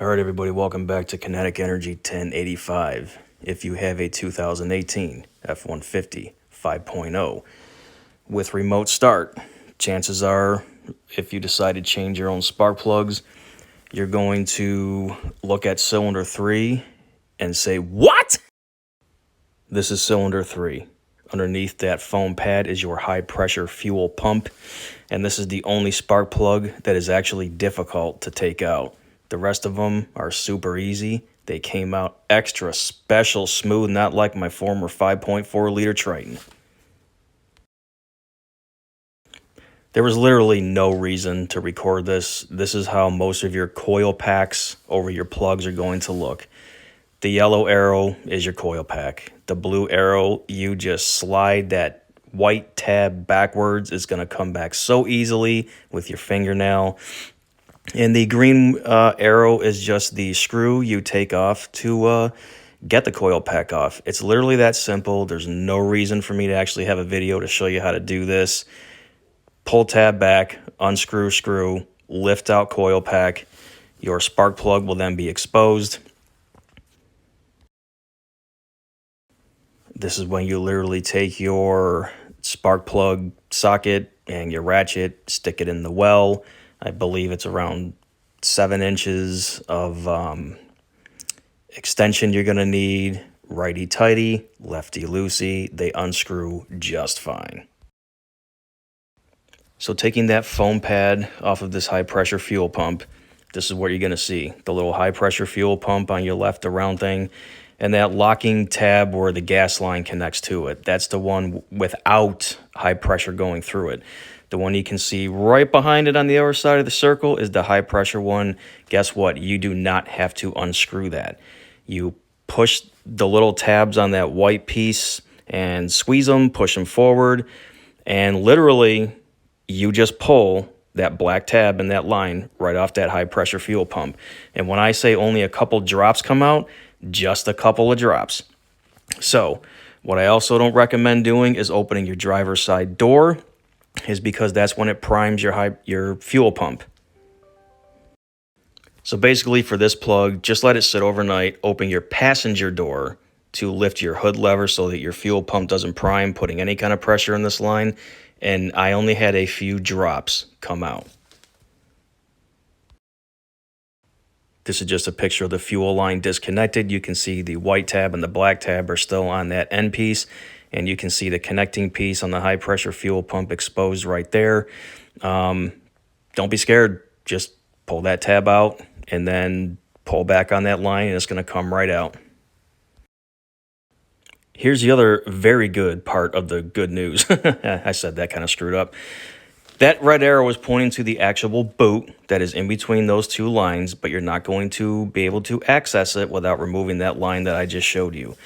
All right, everybody, welcome back to Kinetic Energy 1085. If you have a 2018 F-150 5.0 with remote start, chances are, if you decide to change your own spark plugs, you're going to look at cylinder 3 and say, "What?" This is cylinder 3. Underneath that foam pad is your high pressure fuel pump, and this is the only spark plug that is actually difficult to take out. The rest of them are super easy. They came out extra special smooth, not like my former 5.4 liter Triton. There was literally no reason to record this. This is how most of your coil packs over your plugs are going to look. The yellow arrow is your coil pack. The blue arrow, you just slide that white tab backwards. It's going to come back so easily with your fingernail. And the green arrow is just the screw you take off to get the coil pack off. It's literally that simple. There's no reason for me to actually have a video to show you how to do this. Pull tab back, unscrew screw, lift out coil pack. Your spark plug will then be exposed. This is when you literally take your spark plug socket and your ratchet, stick it in the well. I believe it's around 7 inches of extension you're going to need. Righty-tighty, lefty-loosey. They unscrew just fine. So taking that foam pad off of this high-pressure fuel pump, this is what you're going to see. The little high-pressure fuel pump on your left, the round thing, and that locking tab where the gas line connects to it. That's the one without high pressure going through it. The one you can see right behind it on the other side of the circle is the high pressure one. Guess what? You do not have to unscrew that. You push the little tabs on that white piece and squeeze them, push them forward, and literally you just pull that black tab and that line right off that high pressure fuel pump. And when I say only a couple drops come out, just a couple of drops. So what I also don't recommend doing is opening your driver's side door, is because that's when it primes your fuel pump. So basically for this plug, just let it sit overnight, open your passenger door to lift your hood lever so that your fuel pump doesn't prime, putting any kind of pressure in this line. And I only had a few drops come out. This is just a picture of the fuel line disconnected. You can see the white tab and the black tab are still on that end piece. And you can see the connecting piece on the high pressure fuel pump exposed right there. Don't be scared. Just pull that tab out and then pull back on that line and it's going to come right out. Here's the other very good part of the good news. I said that kind of screwed up. That red arrow is pointing to the actual boot that is in between those two lines, but you're not going to be able to access it without removing that line that I just showed you.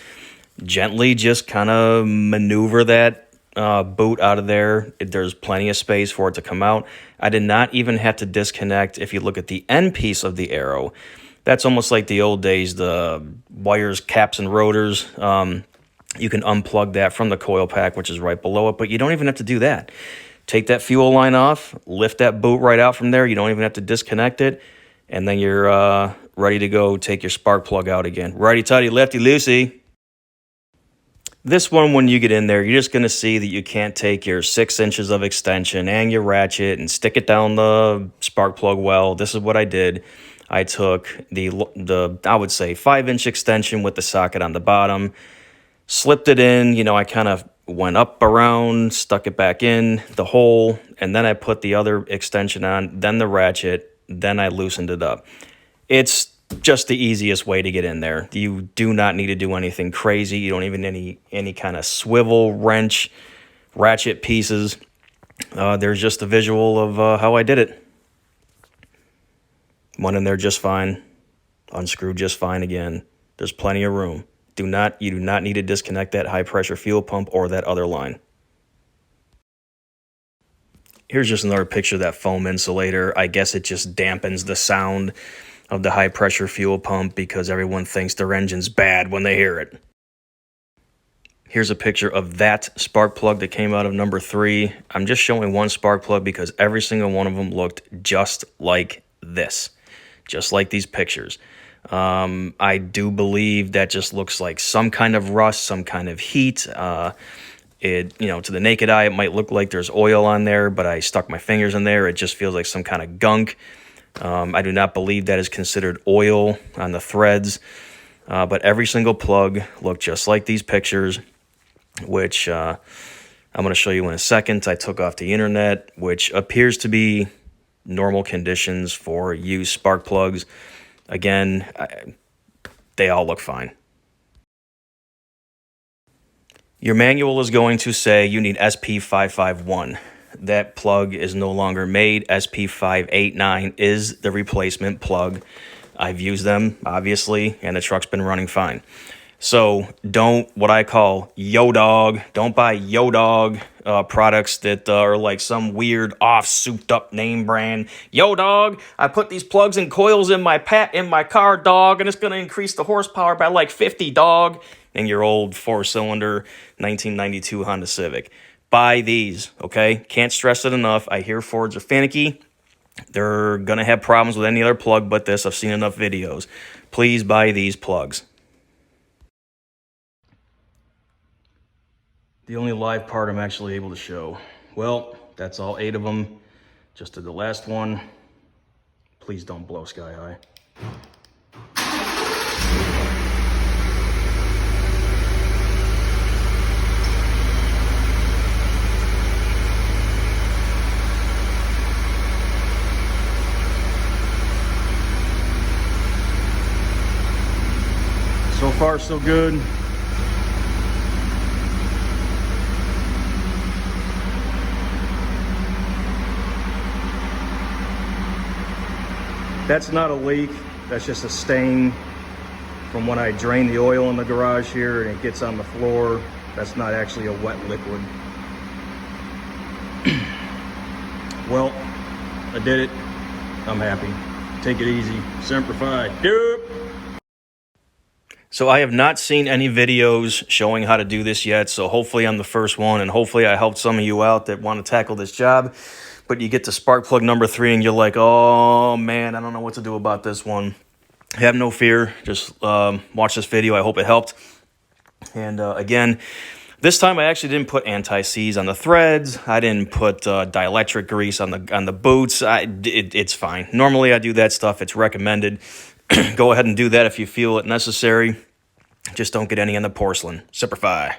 Gently just kind of maneuver that boot out of there. There's plenty of space for it to come out. I did not even have to disconnect. If you look at the end piece of the arrow, that's almost like the old days, the wires, caps, and rotors. You can unplug that from the coil pack, which is right below it, but you don't even have to do that. Take that fuel line off, lift that boot right out from there. You don't even have to disconnect it. And then you're ready to go take your spark plug out again. Righty-tighty, lefty-loosey. This one, when you get in there, you're just going to see that you can't take your 6 inches of extension and your ratchet and stick it down the spark plug well. This is what I did. I took the I would say 5-inch extension with the socket on the bottom, slipped it in. You know, I kind of went up around, stuck it back in the hole, and then I put the other extension on, then the ratchet, then I loosened it up. It's just the easiest way to get in there. You do not need to do anything crazy. You don't even need any kind of swivel, wrench, ratchet pieces. There's just a visual of how I did it. Went in there just fine, unscrewed just fine again. There's plenty of room. You do not need to disconnect that high pressure fuel pump or that other line. Here's just another picture of that foam insulator. I guess it just dampens the sound of the high pressure fuel pump because everyone thinks their engine's bad when they hear it. Here's a picture of that spark plug that came out of number 3. I'm just showing one spark plug because every single one of them looked just like this. just like these pictures. I do believe that just looks like some kind of rust, some kind of heat. To the naked eye, it might look like there's oil on there, but I stuck my fingers in there. It just feels like some kind of gunk. I do not believe that is considered oil on the threads, but every single plug looked just like these pictures, which I'm going to show you in a second. I took off the internet, which appears to be normal conditions for used spark plugs. Again, they all look fine. Your manual is going to say you need SP551. That plug is no longer made. SP589 is the replacement plug. I've used them, obviously, and the truck's been running fine. So don't, what I call yo dog, don't buy yo dog products that are like some weird off souped up name brand. Yo dog, I put these plugs and coils in my car, dog, and it's going to increase the horsepower by like 50, dog. In your old 4-cylinder 1992 Honda Civic. Buy these, okay? Can't stress it enough. I hear Fords are finicky. They're going to have problems with any other plug but this. I've seen enough videos. Please buy these plugs. The only live part I'm actually able to show. Well, that's all 8 of them. Just did the last one. Please don't blow sky high. So far, so good. That's not a leak. That's just a stain from when I drain the oil in the garage here and it gets on the floor. That's not actually a wet liquid. Well, I did it. I'm happy. Take it easy. Semper Fi. Doop. So I have not seen any videos showing how to do this yet, so hopefully I'm the first one, and hopefully I helped some of you out that want to tackle this job. But you get to spark plug number 3 and you're like, oh man, I don't know what to do about this one. Have no fear. Just watch this video. I hope it helped. And again, this time I actually didn't put anti-seize on the threads. I didn't put dielectric grease on the boots. It's fine. Normally I do that stuff. It's recommended. Go ahead and do that if you feel it necessary. Just don't get any on the porcelain. Semper Fi.